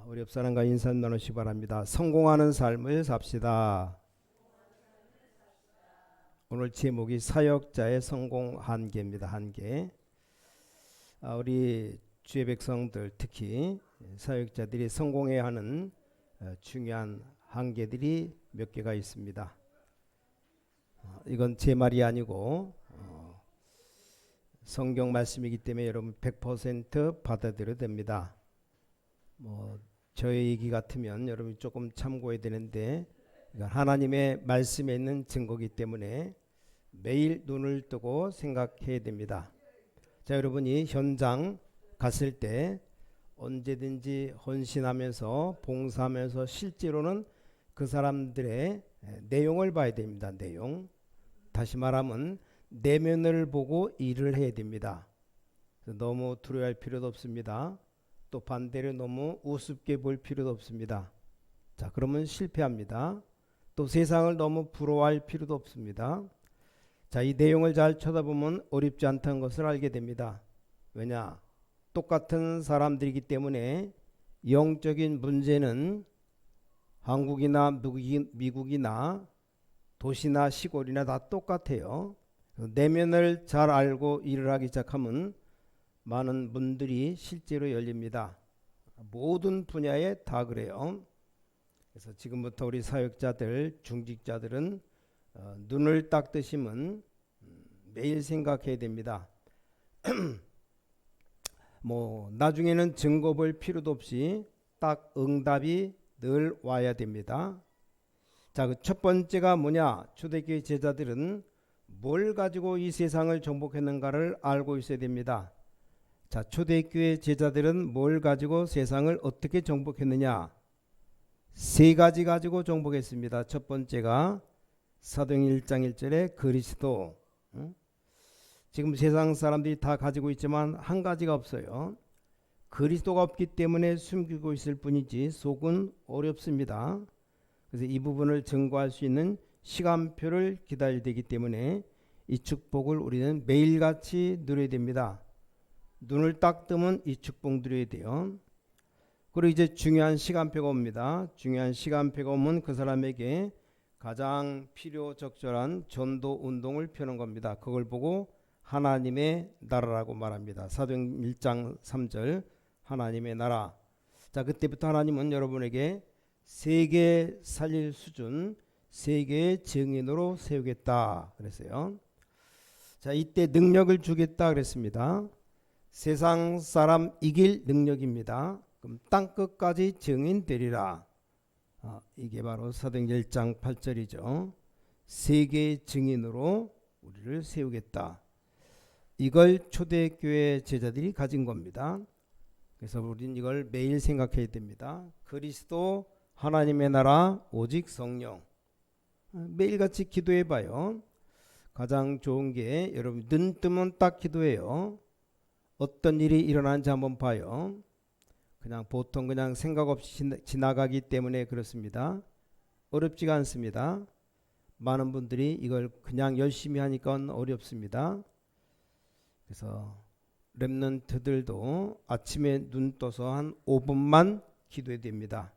우리 옆 사람과 인사 나누시기 바랍니다. 성공하는 삶을 삽시다. 오늘 제목이 사역자의 성공 한계입니다. 한계. 우리 주의 백성들 특히 사역자들이 성공해야 하는 중요한 한계들이 몇 개가 있습니다. 이건 제 말이 아니고 성경 말씀이기 때문에 여러분 100% 받아들여도 됩니다. 저의 얘기 같으면 여러분이 조금 참고해야 되는데 하나님의 말씀에 있는 증거이기 때문에 매일 눈을 뜨고 생각해야 됩니다. 자, 여러분이 현장 갔을 때 언제든지 헌신하면서 봉사하면서 실제로는 그 사람들의 내용을 봐야 됩니다. 내용. 다시 말하면 내면을 보고 일을 해야 됩니다. 너무 두려워할 필요도 없습니다. 또 반대로 너무 우습게 볼 필요도 없습니다. 자, 그러면 실패합니다. 또 세상을 너무 부러워할 필요도 없습니다. 자, 이 내용을 잘 쳐다보면 어렵지 않다는 것을 알게 됩니다. 왜냐? 똑같은 사람들이기 때문에 영적인 문제는 한국이나 미국이나 도시나 시골이나 다 똑같아요. 내면을 잘 알고 일을 하기 시작하면 많은 문들이 실제로 열립니다. 모든 분야에 다 그래요. 그래서 지금부터 우리 사역자들, 중직자들은 눈을 딱 뜨시면 매일 생각해야 됩니다. 나중에는 증거 볼 필요도 없이 딱 응답이 늘 와야 됩니다. 자, 그 첫 번째가 뭐냐? 초대교회 제자들은 뭘 가지고 이 세상을 정복했는가를 알고 있어야 됩니다. 자, 초대교회 제자들은 뭘 가지고 세상을 어떻게 정복했느냐? 세 가지 가지고 정복했습니다. 첫 번째가 사도행전 1장 1절에 그리스도. 지금 세상 사람들이 다 가지고 있지만 한 가지가 없어요. 그리스도가 없기 때문에 숨기고 있을 뿐이지 속은 어렵습니다. 그래서 이 부분을 증거할 수 있는 시간표를 기다려야 되기 때문에 이 축복을 우리는 매일같이 누려야 됩니다. 눈을 딱 뜨면 이 축복 누려야 돼요. 그리고 이제 중요한 시간표가 옵니다. 중요한 시간표가 오면 그 사람에게 가장 필요 적절한 전도 운동을 펴는 겁니다. 그걸 보고 하나님의 나라라고 말합니다. 사도행전 1장 3절 하나님의 나라. 자, 그때부터 하나님은 여러분에게 세계 살릴 수준, 세계의 증인으로 세우겠다 그랬어요. 자, 이때 능력을 주겠다 그랬습니다. 세상 사람 이길 능력입니다. 그럼 땅끝까지 증인 되리라. 이게 바로 사도행전 1장 8절이죠. 세계의 증인으로 우리를 세우겠다. 이걸 초대교회 제자들이 가진 겁니다. 그래서 우리는 이걸 매일 생각해야 됩니다. 그리스도, 하나님의 나라, 오직 성령. 매일같이 기도해봐요. 가장 좋은 게 여러분 눈 뜨면 딱 기도해요. 어떤 일이 일어나는지 한번 봐요. 그냥 보통 그냥 생각 없이 지나가기 때문에 그렇습니다. 어렵지가 않습니다. 많은 분들이 이걸 그냥 열심히 하니까 어렵습니다. 그래서 렘넌트들도 아침에 눈 떠서 한 5분만 기도해야 됩니다.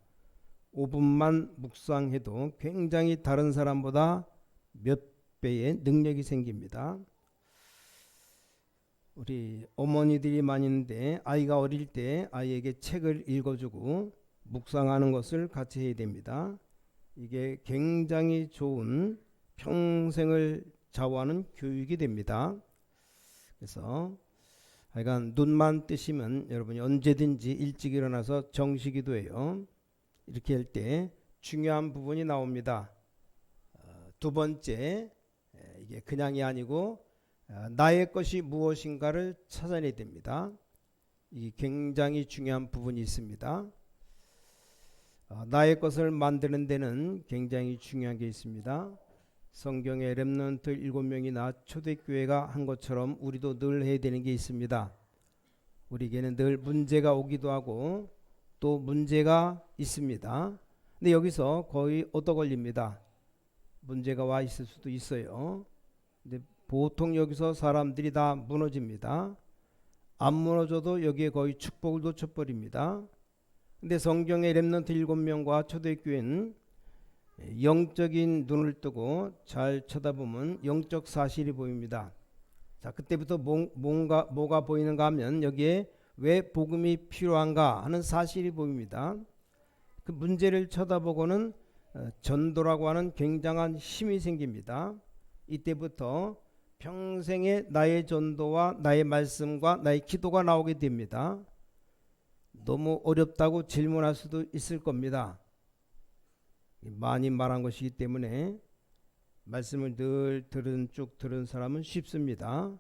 5분만 묵상해도 굉장히 다른 사람보다 몇 배의 능력이 생깁니다. 우리 어머니들이 많이 있는데 아이가 어릴 때 아이에게 책을 읽어주고 묵상하는 것을 같이 해야 됩니다. 이게 굉장히 좋은 평생을 좌우하는 교육이 됩니다. 그래서 하여간 눈만 뜨시면 여러분이 언제든지 일찍 일어나서 정시기도해요. 이렇게 할 때 중요한 부분이 나옵니다. 두 번째, 이게 그냥이 아니고 나의 것이 무엇인가를 찾아내야 됩니다. 이 굉장히 중요한 부분이 있습니다. 나의 것을 만드는 데는 굉장히 중요한 게 있습니다. 성경에 렘넌트 7명이나 초대교회가 한 것처럼 우리도 늘 해야 되는 게 있습니다. 우리에게는 늘 문제가 오기도 하고 또 문제가 있습니다. 근데 여기서 거의 얻어 걸립니다. 문제가 와 있을 수도 있어요. 근데 보통 여기서 사람들이 다 무너집니다. 안 무너져도 여기에 거의 축복을 놓쳐버립니다. 근데 성경의 렘넌트 7명과 초대교회는 영적인 눈을 뜨고 잘 쳐다보면 영적 사실이 보입니다. 자, 그때부터 뭐가 보이는가 하면 여기에 왜 복음이 필요한가 하는 사실이 보입니다. 그 문제를 쳐다보고는 전도라고 하는 굉장한 힘이 생깁니다. 이때부터 평생의 나의 전도와 나의 말씀과 나의 기도가 나오게 됩니다. 너무 어렵다고 질문할 수도 있을 겁니다. 많이 말한 것이기 때문에 말씀을 늘 쭉 들은 사람은 쉽습니다.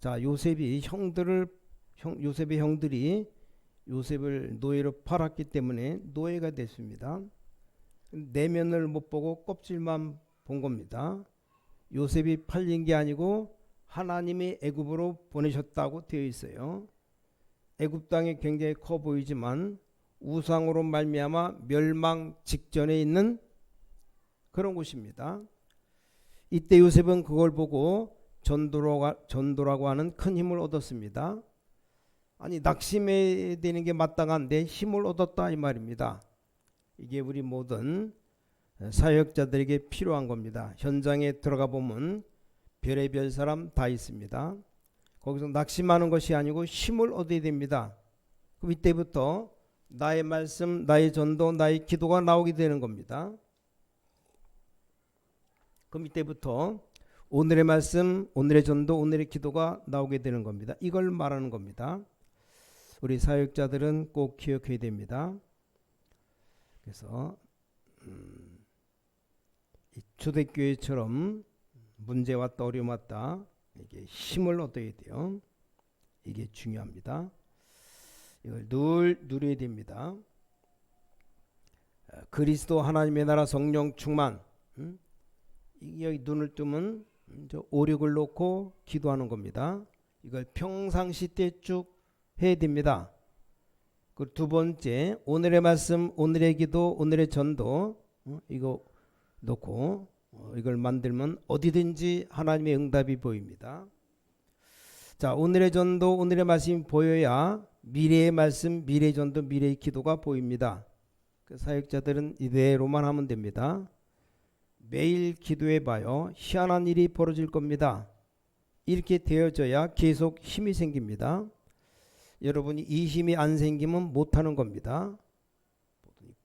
자, 요셉의 형들이 요셉을 노예로 팔았기 때문에 노예가 됐습니다. 내면을 못 보고 껍질만 본 겁니다. 요셉이 팔린 게 아니고 하나님이 애굽으로 보내셨다고 되어 있어요. 애굽 땅이 굉장히 커 보이지만 우상으로 말미암아 멸망 직전에 있는 그런 곳입니다. 이때 요셉은 그걸 보고 전도라고 하는 큰 힘을 얻었습니다. 아니, 낙심해야 되는 게 마땅한데 힘을 얻었다 이 말입니다. 이게 우리 모든 사역자들에게 필요한 겁니다. 현장에 들어가 보면 별의별 사람 다 있습니다. 거기서 낙심하는 것이 아니고 힘을 얻어야 됩니다. 그럼 이때부터 나의 말씀, 나의 전도, 나의 기도가 나오게 되는 겁니다. 그럼 이때부터 오늘의 말씀, 오늘의 전도, 오늘의 기도가 나오게 되는 겁니다. 이걸 말하는 겁니다. 우리 사역자들은 꼭 기억해야 됩니다. 그래서 초대교회처럼 문제 왔다 어려움 왔다 이게 힘을 얻어야 돼요. 이게 중요합니다. 이걸 늘 누려야 됩니다. 그리스도 하나님의 나라 성령 충만. 여기 눈을 뜨면 오력을 놓고 기도하는 겁니다. 이걸 평상시 때 쭉 해야 됩니다. 그 두 번째, 오늘의 말씀, 오늘의 기도, 오늘의 전도 이거 놓고 이걸 만들면 어디든지 하나님의 응답이 보입니다. 자, 오늘의 전도, 오늘의 말씀이 보여야 미래의 말씀, 미래의 전도, 미래의 기도가 보입니다. 그 사역자들은 이대로만 하면 됩니다. 매일 기도해 봐요. 희한한 일이 벌어질 겁니다. 이렇게 되어져야 계속 힘이 생깁니다. 여러분이 이 힘이 안 생기면 못하는 겁니다.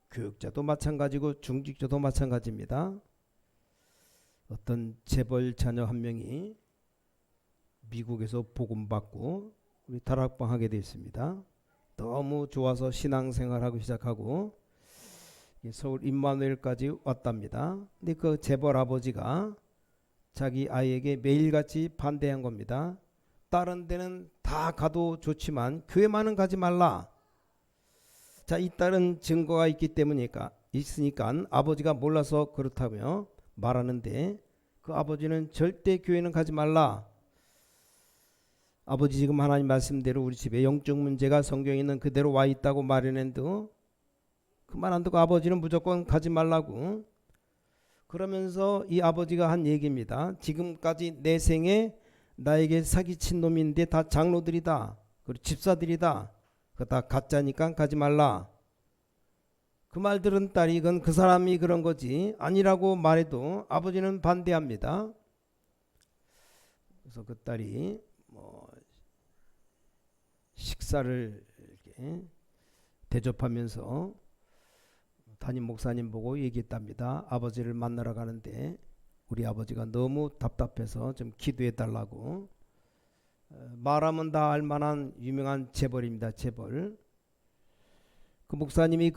교육자도 마찬가지고 중직자도 마찬가지입니다. 어떤 재벌 자녀 한 명이 미국에서 복음 받고 우리 다락방 하게 됐습니다. 너무 좋아서 신앙생활하고 시작하고 서울 임마누엘까지 왔답니다. 근데 그 재벌 아버지가 자기 아이에게 매일같이 반대한 겁니다. 다른 데는 다 가도 좋지만 교회만은 가지 말라. 자, 이 딸은 증거가 있으니까 아버지가 몰라서 그렇다며 말하는데 그 아버지는 절대 교회는 가지 말라. 아버지 지금 하나님 말씀대로 우리 집에 영적 문제가 성경에 있는 그대로 와 있다고 말해낸도 그 말 안 듣고 아버지는 무조건 가지 말라고. 그러면서 이 아버지가 한 얘기입니다. 지금까지 내 생에 나에게 사기친 놈인데 다 장로들이다. 그리고 집사들이다. 그거 다 가짜니까 가지 말라. 그 말 들은 딸이 이건 그 사람이 그런 거지 아니라고 말해도 아버지는 반대합니다. 그래서 그 딸이 식사를 이렇게 대접하면서 담임 목사님 보고 얘기했답니다. 아버지를 만나러 가는데 우리 아버지가 너무 답답해서 좀 기도해 달라고. 말하면 다 알만한 유명한 재벌입니다. 재벌. 그 목사님이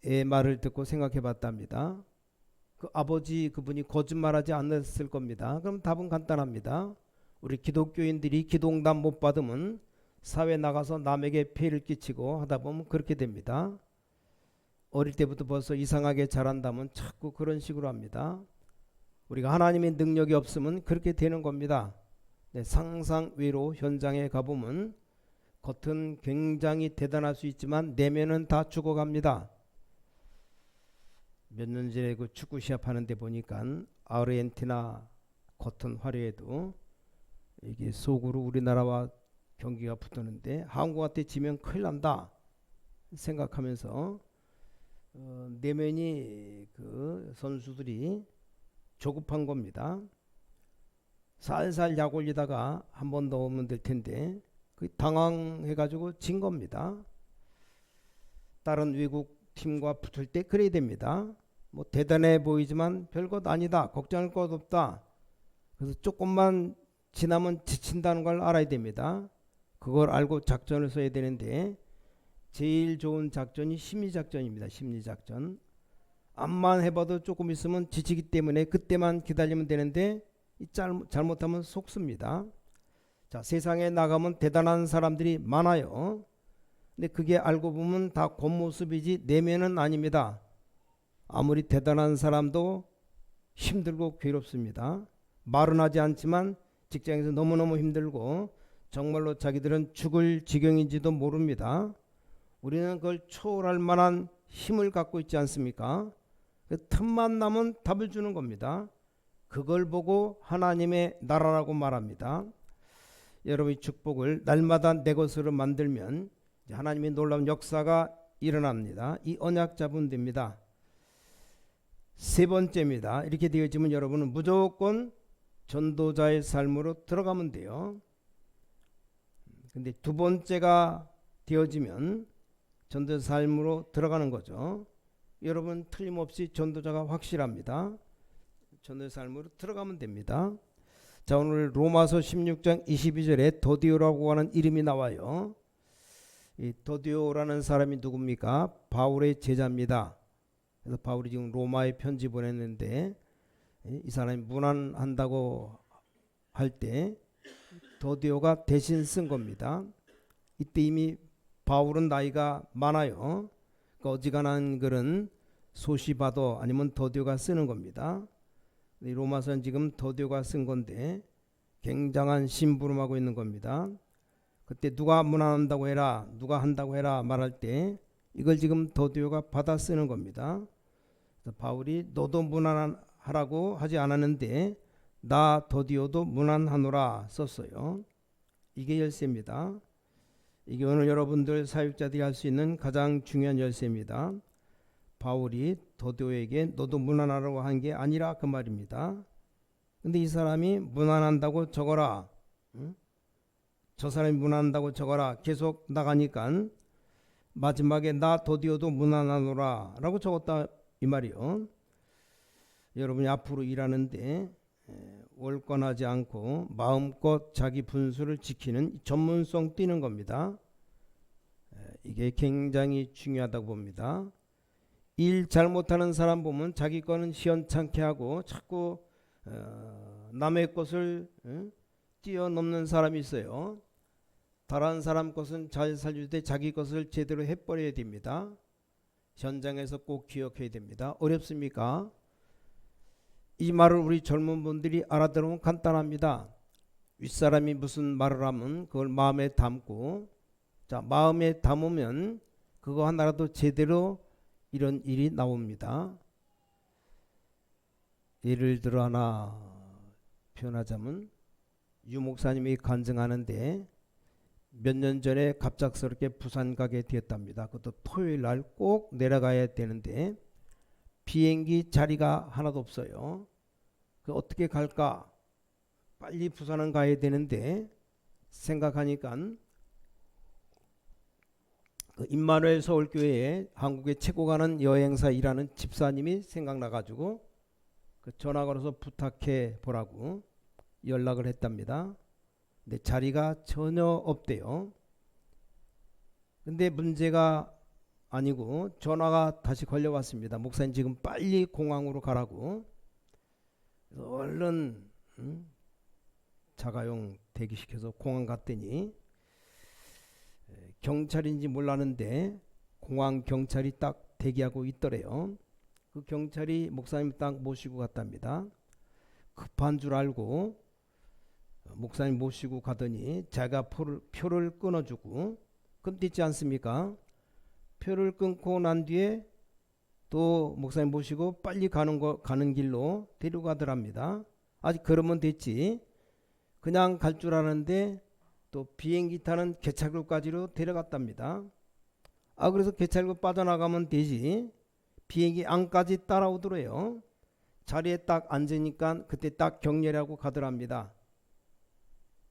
애 말을 듣고 생각해 봤답니다. 그 아버지 그분이 거짓말하지 않았을 겁니다. 그럼 답은 간단합니다. 우리 기독교인들이 기도응답 못 받으면 사회 나가서 남에게 폐를 끼치고 하다 보면 그렇게 됩니다. 어릴 때부터 벌써 이상하게 자란다면 자꾸 그런 식으로 합니다. 우리가 하나님의 능력이 없으면 그렇게 되는 겁니다. 네, 상상외로 현장에 가보면 겉은 굉장히 대단할 수 있지만 내면은 다 죽어갑니다. 몇 년 전에 그 축구 시합하는 데 보니까 아르헨티나 겉은 화려해도 이게 속으로 우리나라와 경기가 붙었는데 한국한테 지면 큰일 난다 생각하면서 내면이 그 선수들이 조급한 겁니다. 살살 약 올리다가 한 번 넣으면 될 텐데 당황해가지고 진 겁니다. 다른 외국 팀과 붙을 때 그래야 됩니다. 뭐 대단해 보이지만 별것 아니다. 걱정할 것 없다. 그래서 조금만 지나면 지친다는 걸 알아야 됩니다. 그걸 알고 작전을 써야 되는데 제일 좋은 작전이 심리작전입니다. 심리작전. 암만 해봐도 조금 있으면 지치기 때문에 그때만 기다리면 되는데 잘못하면 속습니다. 자, 세상에 나가면 대단한 사람들이 많아요. 근데 그게 알고 보면 다 겉모습이지 내면은 아닙니다. 아무리 대단한 사람도 힘들고 괴롭습니다. 말은 하지 않지만 직장에서 너무너무 힘들고 정말로 자기들은 죽을 지경인지도 모릅니다. 우리는 그걸 초월할 만한 힘을 갖고 있지 않습니까? 그 틈만 나면 답을 주는 겁니다. 그걸 보고 하나님의 나라라고 말합니다. 여러분의 축복을 날마다 내 것으로 만들면 하나님의 놀라운 역사가 일어납니다. 이 언약 잡으면 됩니다. 세 번째입니다. 이렇게 되어지면 여러분은 무조건 전도자의 삶으로 들어가면 돼요. 근데 두 번째가 되어지면 전도자 삶으로 들어가는 거죠. 여러분 틀림없이 전도자가 확실합니다. 전도자 삶으로 들어가면 됩니다. 자, 오늘 로마서 16장 22절에 도디오라고 하는 이름이 나와요. 이 도디오라는 사람이 누굽니까? 바울의 제자입니다. 그래서 바울이 지금 로마에 편지 보냈는데 이 사람이 문안한다고 할 때 도디오가 대신 쓴 겁니다. 이때 이미 바울은 나이가 많아요. 그러니까 어지간한 글은 소시바도 아니면 도디오가 쓰는 겁니다. 이 로마서는 지금 도디오가 쓴 건데 굉장한 심부름하고 있는 겁니다. 그때 누가 문안한다고 해라, 누가 한다고 해라 말할 때 이걸 지금 도디오가 받아 쓰는 겁니다. 그래서 바울이 너도 문안하라고 하지 않았는데 나 도디오도 문안하노라 썼어요. 이게 열쇠입니다. 이게 오늘 여러분들 사역자들이 할 수 있는 가장 중요한 열쇠입니다. 바울이 도디오에게 너도 문안하라고 한 게 아니라 그 말입니다. 근데 이 사람이 문안한다고 적어라, 저 사람이 문안한다고 적어라 계속 나가니까 마지막에 나 도디오도 문안하노라 라고 적었다 이 말이요. 여러분이 앞으로 일하는데 월권하지 않고 마음껏 자기 분수를 지키는 전문성 띄는 겁니다. 이게 굉장히 중요하다고 봅니다. 일 잘못하는 사람 보면 자기 거는 시원찮게 하고 자꾸 남의 것을 뛰어넘는 사람이 있어요. 다른 사람 것은 잘 살릴 때 자기 것을 제대로 해버려야 됩니다. 현장에서 꼭 기억해야 됩니다. 어렵습니까? 이 말을 우리 젊은 분들이 알아들으면 간단합니다. 윗사람이 무슨 말을 하면 그걸 마음에 담고, 자, 마음에 담으면 그거 하나라도 제대로 이런 일이 나옵니다. 예를 들어 하나 표현하자면 유 목사님이 간증하는데 몇 년 전에 갑작스럽게 부산 가게 되었답니다. 그것도 토요일 날 꼭 내려가야 되는데 비행기 자리가 하나도 없어요. 그 어떻게 갈까? 빨리 부산은 가야 되는데 생각하니까 그 임마누엘 서울교회에 한국에 최고 가는 여행사 일하는 집사님이 생각나가지고 그 전화 걸어서 부탁해 보라고 연락을 했답니다. 근데 자리가 전혀 없대요. 근데 문제가 아니고 전화가 다시 걸려왔습니다. 목사님 지금 빨리 공항으로 가라고. 그래서 얼른 자가용 대기시켜서 공항 갔더니 경찰인지 몰랐는데 공항 경찰이 딱 대기하고 있더래요. 그 경찰이 목사님 딱 모시고 갔답니다. 급한 줄 알고 목사님 모시고 가더니 자기가 표를 끊어주고, 그럼 됐지 않습니까? 표를 끊고 난 뒤에 또 목사님 모시고 빨리 가는 길로 데려가더랍니다. 아직 그러면 됐지. 그냥 갈 줄 아는데 또 비행기 타는 개찰구까지로 데려갔답니다. 그래서 개찰구 빠져나가면 되지 비행기 안까지 따라오더래요. 자리에 딱 앉으니까 그때 딱 격렬하고 가더랍니다.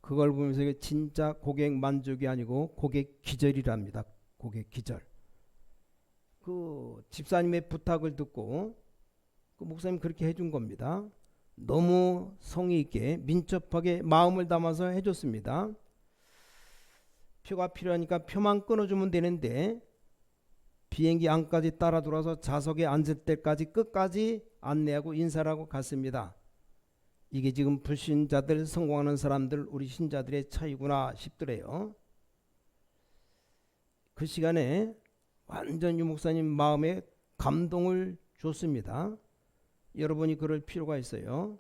그걸 보면서 이게 진짜 고객 만족이 아니고 고객 기절이랍니다. 고객 기절. 그 집사님의 부탁을 듣고 그 목사님 그렇게 해준 겁니다. 너무 성의 있게 민첩하게 마음을 담아서 해줬습니다. 표가 필요하니까 표만 끊어주면 되는데 비행기 안까지 따라 돌아서 좌석에 앉을 때까지 끝까지 안내하고 인사를 하고 갔습니다. 이게 지금 불신자들 성공하는 사람들 우리 신자들의 차이구나 싶더래요. 그 시간에 완전 유 목사님 마음에 감동을 줬습니다. 여러분이 그럴 필요가 있어요.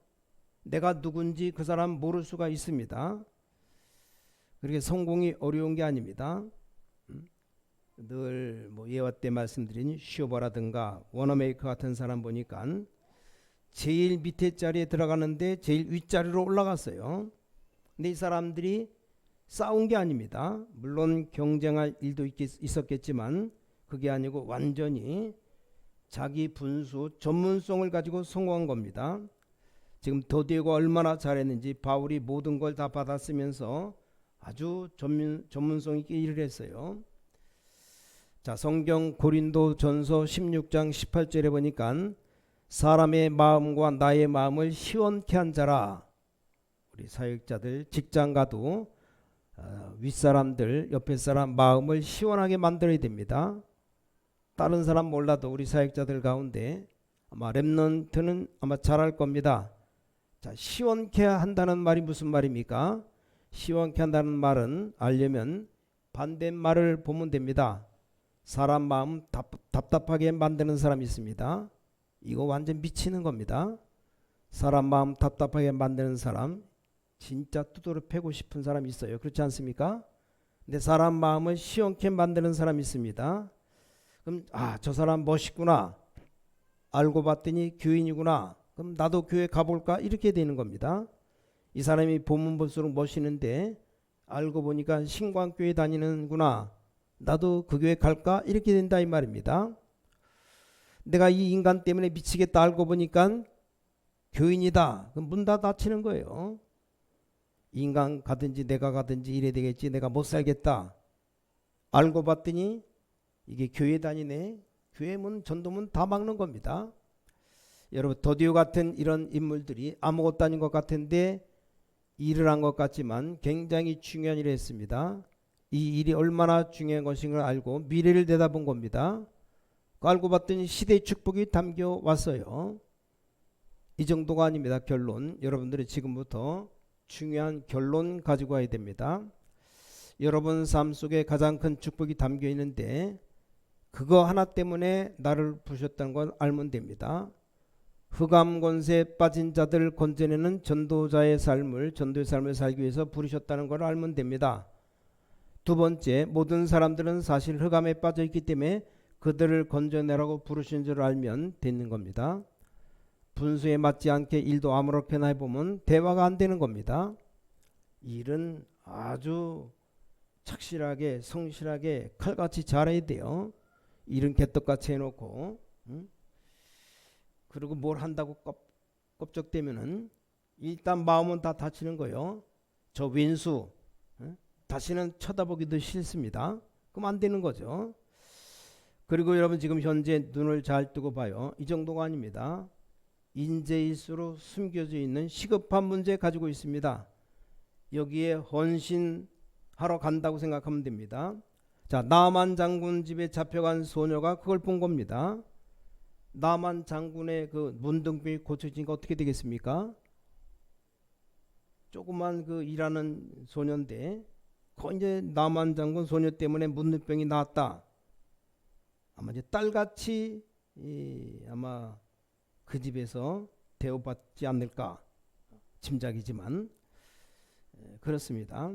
내가 누군지 그 사람 모를 수가 있습니다. 그렇게 성공이 어려운 게 아닙니다. 늘 예화 때 말씀드린 쇼버라든가 워너메이커 같은 사람 보니까 제일 밑에 자리에 들어가는데 제일 윗자리로 올라갔어요. 근데 이 사람들이 싸운 게 아닙니다. 물론 경쟁할 일도 있었겠지만 그게 아니고 완전히 자기 분수 전문성을 가지고 성공한 겁니다. 지금 더디오가 얼마나 잘했는지 바울이 모든 걸 다 받았으면서 아주 전문성 있게 일을 했어요. 자, 성경 고린도 전서 16장 18절에 보니까 사람의 마음과 나의 마음을 시원케 한 자라. 우리 사역자들 직장 가도 윗사람들 옆에 사람 마음을 시원하게 만들어야 됩니다. 다른 사람 몰라도 우리 사역자들 가운데 아마 렘넌트는 아마 잘할 겁니다. 자, 시원케 한다는 말이 무슨 말입니까? 시원케 한다는 말은 알려면 반대말을 보면 됩니다. 사람 마음 답답하게 만드는 사람이 있습니다. 이거 완전 미치는 겁니다. 사람 마음 답답하게 만드는 사람 진짜 두드러 패고 싶은 사람이 있어요. 그렇지 않습니까? 근데 사람 마음을 시원케 만드는 사람이 있습니다. 그럼 저 사람 멋있구나. 알고 봤더니 교인이구나. 그럼 나도 교회 가볼까? 이렇게 되는 겁니다. 이 사람이 보면 볼수록 멋있는데 알고 보니까 신광교회 다니는구나. 나도 그 교회 갈까? 이렇게 된다 이 말입니다. 내가 이 인간 때문에 미치겠다 알고 보니까 교인이다. 그럼 문 다 닫히는 거예요. 인간 가든지 내가 가든지 이래 되겠지. 내가 못 살겠다. 알고 봤더니 이게 교회 다니네. 교회 문 전도문 다 막는 겁니다. 여러분 더디오 같은 이런 인물들이 아무것도 아닌 것 같은데 일을 한 것 같지만 굉장히 중요한 일을 했습니다. 이 일이 얼마나 중요한 것인 걸 알고 미래를 내다본 겁니다. 알고 봤더니 시대의 축복이 담겨 왔어요. 이 정도가 아닙니다. 결론. 여러분들이 지금부터 중요한 결론 가지고 와야 됩니다. 여러분 삶 속에 가장 큰 축복이 담겨 있는데 그거 하나 때문에 나를 부르셨다는 걸 알면 됩니다. 흑암 권세에 빠진 자들 건져내는 전도의 삶을 살기 위해서 부르셨다는 걸 알면 됩니다. 두 번째, 모든 사람들은 사실 흑암에 빠져 있기 때문에 그들을 건져내라고 부르신 줄 알면 되는 겁니다. 분수에 맞지 않게 일도 아무렇게나 해보면 대화가 안 되는 겁니다. 일은 아주 착실하게 성실하게 칼같이 잘해야 돼요. 일은 개떡같이 해놓고 그리고 뭘 한다고 껍적대면은 일단 마음은 다 다치는 거예요. 저 왼수 다시는 쳐다보기도 싫습니다. 그럼 안 되는 거죠. 그리고 여러분 지금 현재 눈을 잘 뜨고 봐요. 이 정도가 아닙니다. 인재일수록 숨겨져 있는 시급한 문제 가지고 있습니다. 여기에 헌신하러 간다고 생각하면 됩니다. 자, 나만 장군 집에 잡혀간 소녀가 그걸 본 겁니다. 나만 장군의 그 문둥병이 고쳐지니까 어떻게 되겠습니까? 조그만 그 일하는 소녀인데 그 이제 나만 장군 소녀 때문에 문둥병이 나왔다. 아마 이제 딸같이 아마 그 집에서 대우받지 않을까 짐작이지만 그렇습니다.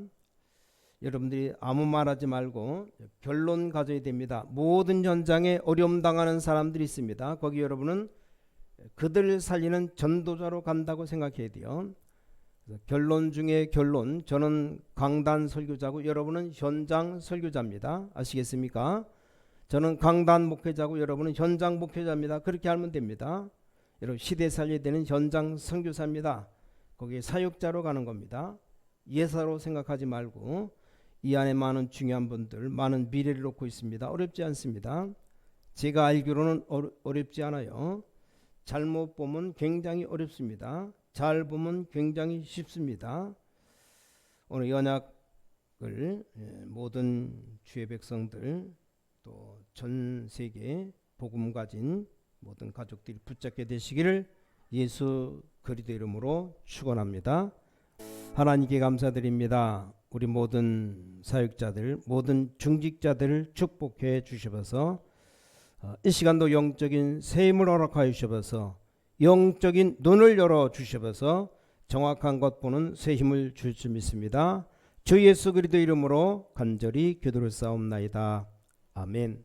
여러분들이 아무 말하지 말고 결론 가져야 됩니다. 모든 현장에 어려움 당하는 사람들이 있습니다. 거기 여러분은 그들을 살리는 전도자로 간다고 생각해야 돼요. 그래서 결론 중에 결론, 저는 강단 설교자고 여러분은 현장 설교자입니다. 아시겠습니까? 저는 강단 목회자고 여러분은 현장 목회자입니다. 그렇게 알면 됩니다. 여러분 시대 살려야 되는 현장 선교사입니다. 거기에 사역자로 가는 겁니다. 예사로 생각하지 말고 이 안에 많은 중요한 분들, 많은 미래를 놓고 있습니다. 어렵지 않습니다. 제가 알기로는 어렵지 않아요. 잘못 보면 굉장히 어렵습니다. 잘 보면 굉장히 쉽습니다. 오늘 연약을 모든 주의 백성들 또 전 세계 복음 가진 모든 가족들이 붙잡게 되시기를 예수 그리스도 이름으로 축원합니다. 하나님께 감사드립니다. 우리 모든 사역자들, 모든 중직자들을 축복해 주셔서 이 시간도 영적인 샘을 허락하여 주셔서 영적인 눈을 열어 주셔서 정확한 것 보는 새 힘을 줄 줄 믿습니다. 주 예수 그리스도 이름으로 간절히 기도를 쌓옵나이다. 아멘.